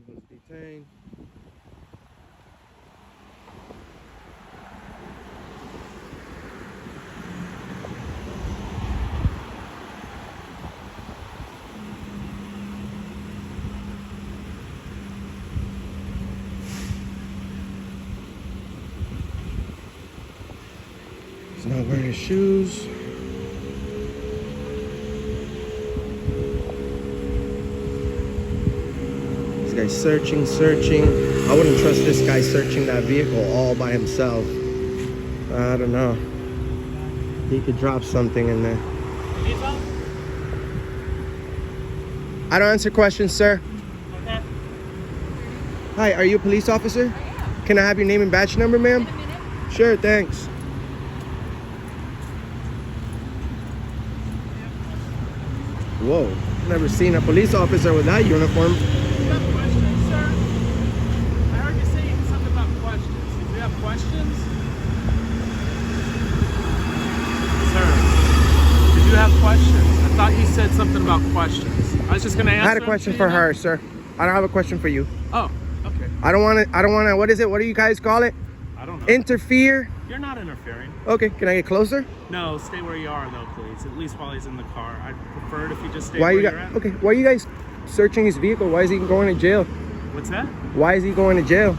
was detained. He's not wearing his shoes. This guy's searching. I wouldn't trust this guy searching that vehicle all by himself. I don't know. He could drop something in there. I don't answer questions, sir. Okay. Hi, are you a police officer? Can I have your name and badge number, ma'am? Sure, thanks. Whoa, never seen a police officer with that uniform. Do you have questions, sir? I heard you saying something about questions. Do you have questions? Sir, did you have questions? I thought you said something about questions. I was just going to answer. I had a question for her, sir. I don't have a question for you. Oh, okay. I don't want to, what is it? What do you guys call it? I don't know. Interfere? You're not interfering. Okay, can I get closer? No, stay where you are, though, please. At least while he's in the car. I'd prefer it if you just stay Why where you you're at. Okay, why are you guys searching his vehicle? Why is he going to jail? What's that? Why is he going to jail?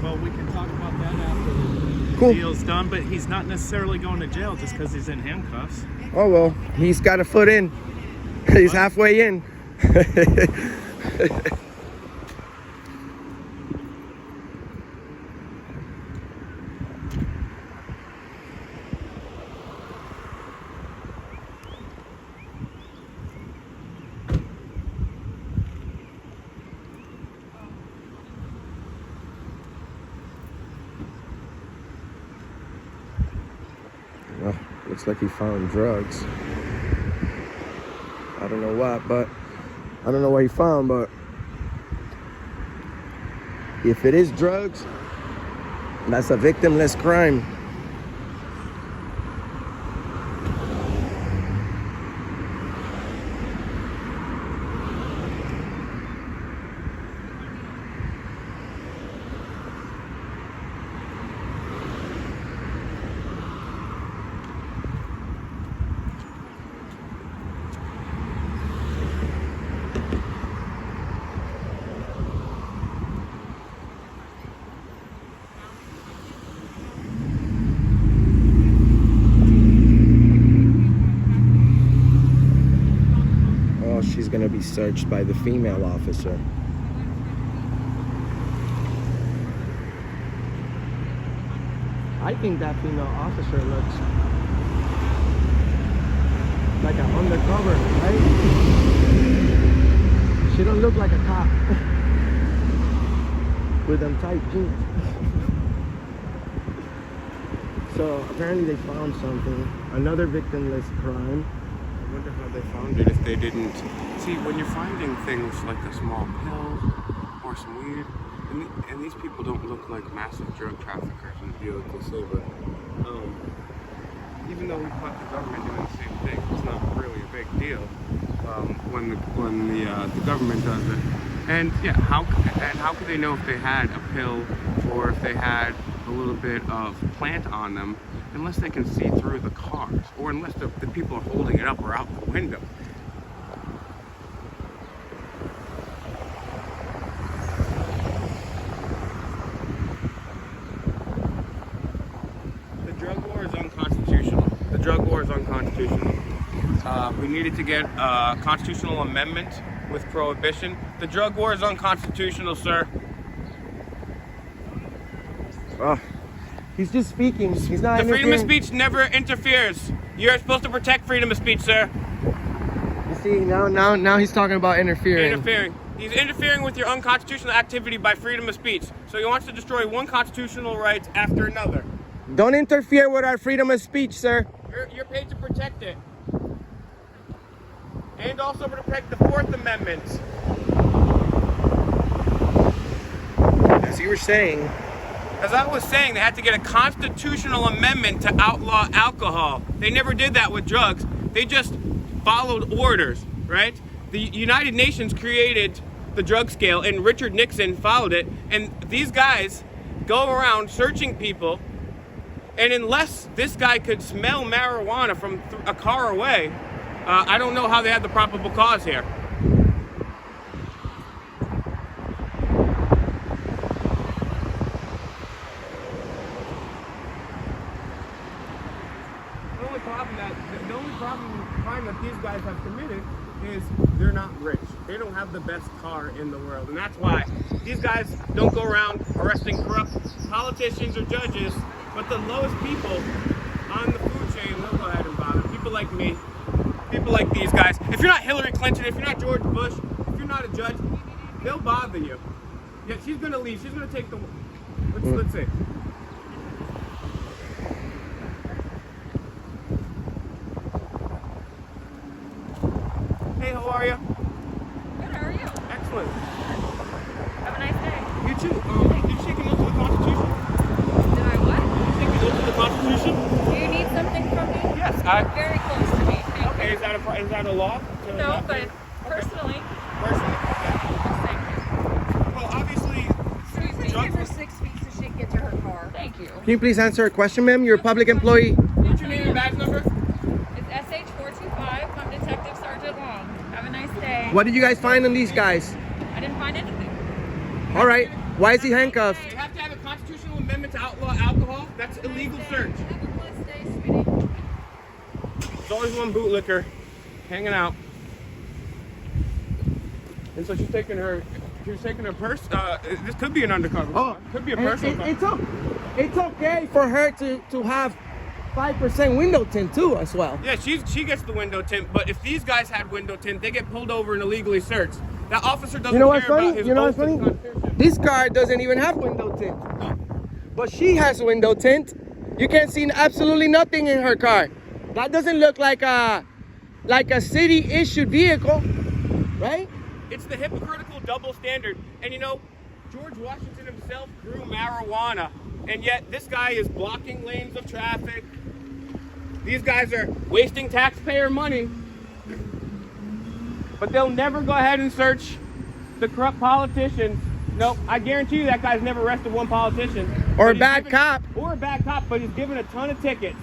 Well, we can talk about that after the Cool. deal's done, but he's not necessarily going to jail just because he's in handcuffs. Oh, well, he's got a foot in. He's halfway in. Well, looks like he found drugs. I don't know what, but I don't know what he found, but if it is drugs, that's a victimless crime. She's gonna be searched by the female officer. I think that female officer looks like an undercover, right? She don't look like a cop with them tight jeans. So apparently they found something, another victimless crime. I wonder how they found it if they didn't. See, when you're finding things like a small pill or some weed, and these people don't look like massive drug traffickers and deal like they say, but even though we caught the government doing the same thing, it's not really a big deal when the government does it. And yeah, how could they know if they had a pill or if they had a little bit of plant on them unless they can see through the cars or unless the people are holding it up or out the window? The drug war is unconstitutional. The drug war is unconstitutional. We needed to get a constitutional amendment with prohibition. The drug war is unconstitutional, sir. He's just speaking. He's not. The freedom of interfering. speech never interferes. You're supposed to protect freedom of speech, sir. You see, now he's talking about interfering. Interfering. He's interfering with your unconstitutional activity by freedom of speech. So he wants to destroy one constitutional right after another. Don't interfere with our freedom of speech, sir. You're paid to protect it. And also to protect the Fourth Amendment. As you were saying, As I was saying, they had to get a constitutional amendment to outlaw alcohol. They never did that with drugs. They just followed orders, right? The United Nations created the drug scale, and Richard Nixon followed it. And these guys go around searching people, and unless this guy could smell marijuana from a car away, I don't know how they had the probable cause here. The only crime that these guys have committed is they're not rich. They don't have the best car in the world, and that's why these guys don't go around arresting corrupt politicians or judges, but the lowest people on the food chain, they'll go ahead and bother. People like me, people like these guys. If you're not Hillary Clinton, if you're not George Bush, if you're not a judge, they'll bother you. Yeah, she's gonna leave. She's gonna take the. Let's see. Hey, how are you? Good, how are you? Excellent. Have a nice day. You too. Did you take an oath to the Constitution? Did I what? Did you take an oath to the Constitution? Do you need something from me? Yes. Very close to me. Thank Okay, you. is that a law? No, but personally. Personally? Thank you. Well, obviously. So you please give her 6 feet so she can get to her car. Thank you. Can you please answer a question, ma'am? You're a public employee. What's your name and badge number? It's SH425. I'm Detective Sergeant Long. Have a nice day. What did you guys find on these guys? I didn't find anything. All right. Why is he handcuffed? You have to have a constitutional amendment to outlaw alcohol. That's illegal search. Have a blessed day, sweetie. There's always one bootlicker hanging out. And so she's taking her purse. This could be an undercover. Oh, could be a personal car. It's okay for her to have 5% window tint too as well. Yeah, she gets the window tint, but if these guys had window tint, they get pulled over and illegally searched. That officer doesn't You know what's care about funny? his You know oath what's to the funny? Constitution. This car doesn't even have window tint. But she has window tint. You can't see absolutely nothing in her car. That doesn't look like a city issued vehicle, right? It's the hypocritical double standard. And you know, George Washington himself grew marijuana, and yet this guy is blocking lanes of traffic. These guys are wasting taxpayer money, but they'll never go ahead and search the corrupt politicians. Nope, I guarantee you that guy's never arrested one politician. Or a But bad cop. Or a bad cop, but he's given a ton of tickets.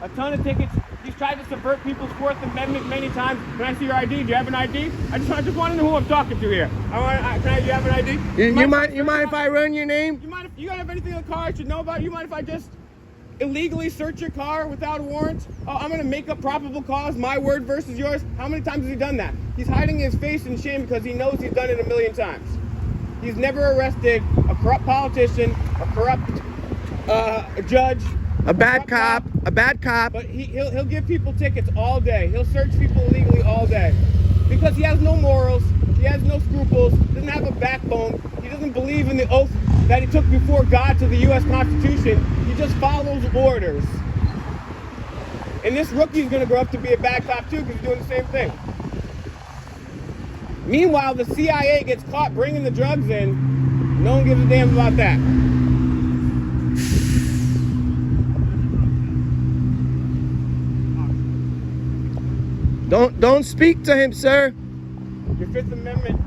A ton of tickets. He's tried to subvert people's Fourth Amendment many times. Can I see your ID? Do you have an ID? I just want to know who I'm talking to here. Do you have an ID? You mind if I run your name? You mind if you don't have anything in the car I should know about? You mind if I just illegally search your car without a warrant? Oh, I'm gonna make up probable cause, my word versus yours. How many times has he done that? He's hiding his face in shame because he knows he's done it a million times. He's never arrested a corrupt politician, a corrupt judge, A bad cop. A bad cop. but he'll give people tickets all day. He'll search people illegally all day because he has no morals. He has no scruples. Doesn't have a backbone. He doesn't believe in the oath that he took before God to the U.S. Constitution. He just follows orders. And this rookie's gonna grow up to be a bad cop too because he's doing the same thing. Meanwhile, the CIA gets caught bringing the drugs in. No one gives a damn about that. Don't speak to him, sir. Your Fifth Amendment.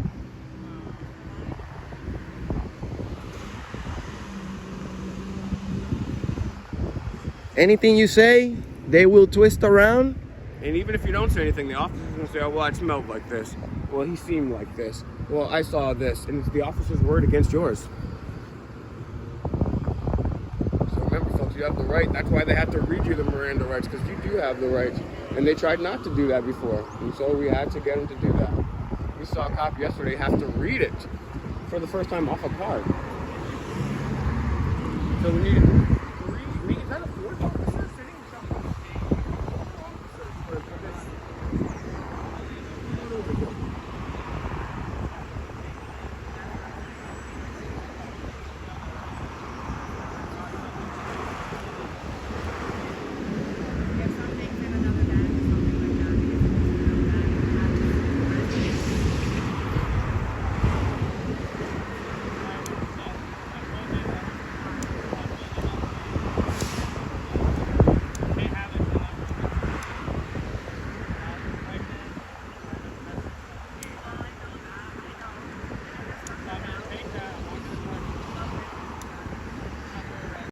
Anything you say, they will twist around. And even if you don't say anything, the officer's gonna say, oh, well, it smelled like this. Well, he seemed like this. Well, I saw this. And it's the officer's word against yours. So remember, folks, you have the right. That's why they have to read you the Miranda rights, because you do have the rights. And they tried not to do that before. And so we had to get them to do that. We saw a cop yesterday have to read it for the first time off a card. So we need